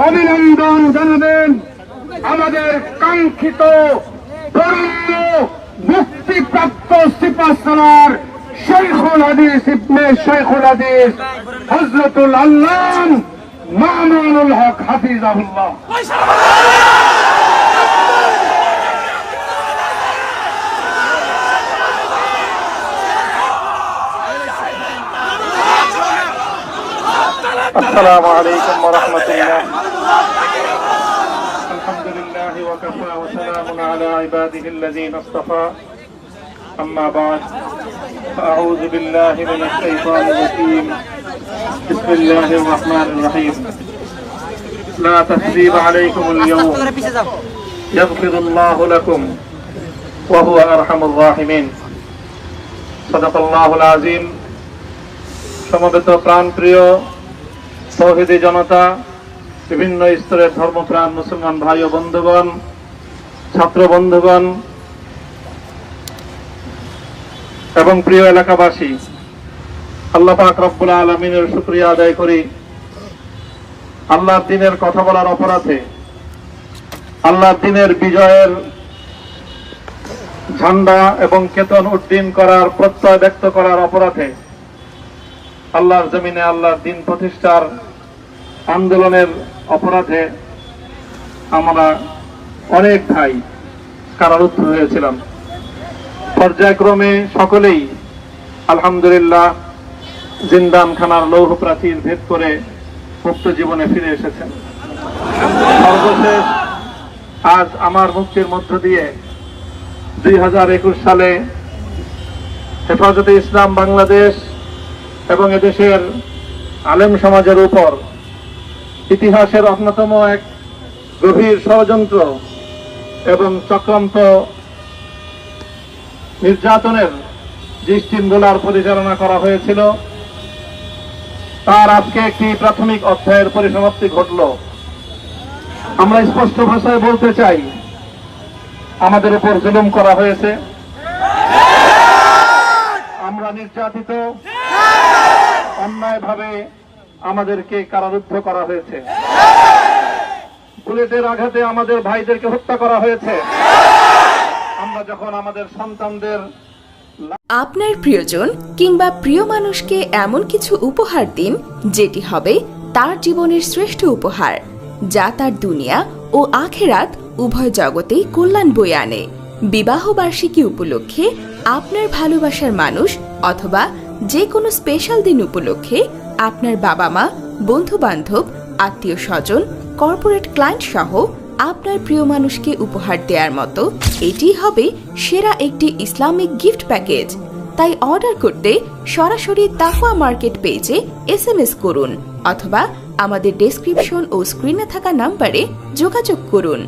অভিনন্দন জানাবেন আমাদের কাঙ্ক্ষিত বরেণ্য মুক্তিপ্রাপ্ত সিপাহসালার শেখুল হাদিস ইবনে শেখুল হাদিস হযরতুল আল্লাম মামুনুল হক হাফিজাহুল্লাহ। السلام عليكم ورحمة الله. الحمد لله وكفى وسلام على عباده الذين اصطفى. أما بعد فأعوذ بالله من الشيطان الرجيم. بسم الله الرحمن الرحيم. لا تثريب عليكم اليوم يغفر الله لكم وهو أرحم الراحمين. صدق الله العظيم. সমবেত প্রাণপ্রিয় তৌহিদি জনতা, বিভিন্ন স্তরের ধর্মপ্রাণ মুসলমান ভাই ও বন্ধুগণ, ছাত্র বন্ধুগণ এবং প্রিয় এলাকাবাসী, আল্লাহ পাক রব্বুল আলামিনের শুকরিয়া আদায় করি। আল্লাহর দ্বীনের কথা বলার অপরাধে, আল্লাহর দ্বীনের বিজয়ের ঝান্ডা এবং কেতন উড্ডীন করার প্রত্যয় ব্যক্ত করার অপরাধে, আল্লাহর জমিনে আল্লাহর দ্বীন প্রতিষ্ঠার আন্দোলনের অপরাধে আমরা অনেক ভাই কারারুদ্ধ হয়েছিলাম। পর্যায়ক্রমে সকলেই আলহামদুলিল্লাহ জিন্দানখানার লৌহ প্রাচীর ভেদ করে মুক্ত জীবনে ফিরে এসেছেন। সর্বশেষ আজ আমার মুক্তির মধ্য দিয়ে 2021 সালে হেফাজতে ইসলাম বাংলাদেশ এবং এদেশের আলেম সমাজের উপর ইতিহাসের অন্যতম এক গভীর ষড়যন্ত্র এবং চক্রান্ত নির্যাতনের যে শৃঙ্খলার পরিচালনা করা হয়েছিল, তার আজকে একটি প্রাথমিক অধ্যায়ের পরিসমাপ্তি ঘটল। আমরা স্পষ্ট ভাষায় বলতে চাই, আমাদের উপর জুলুম করা হয়েছে, আমরা নির্যাতিত, অন্যায়ভাবে আমাদেরকে কারারুদ্ধ করা হয়েছে, বুলেটের আঘাতে আমাদের ভাইদেরকে হত্যা করা হয়েছে। আমরা যখন আমাদের সন্তানদের, আপনার প্রিয়জন কিংবা প্রিয় মানুষকে এমন কিছু উপহার দিন যেটি হবে তার জীবনের শ্রেষ্ঠ উপহার, যা তার দুনিয়া ও আখেরাত উভয় জগতেই কল্যাণ বয়ে আনে। বিবাহ বার্ষিকী উপলক্ষে আপনার ভালোবাসার মানুষ অথবা যে কোনো স্পেশাল দিন উপলক্ষে আপনার বাবা মা, বন্ধু বান্ধব, আত্মীয় স্বজন, কর্পোরেট ক্লায়েন্ট সহ আপনার প্রিয় মানুষকে উপহার দেওয়ার মতো এটি হবে সেরা একটি ইসলামিক গিফট প্যাকেজ। তাই অর্ডার করতে সরাসরি তাকওয়া মার্কেট পেজে SMS করুন অথবা আমাদের ডেসক্রিপশন ও স্ক্রিনে থাকা নাম্বারে যোগাযোগ করুন।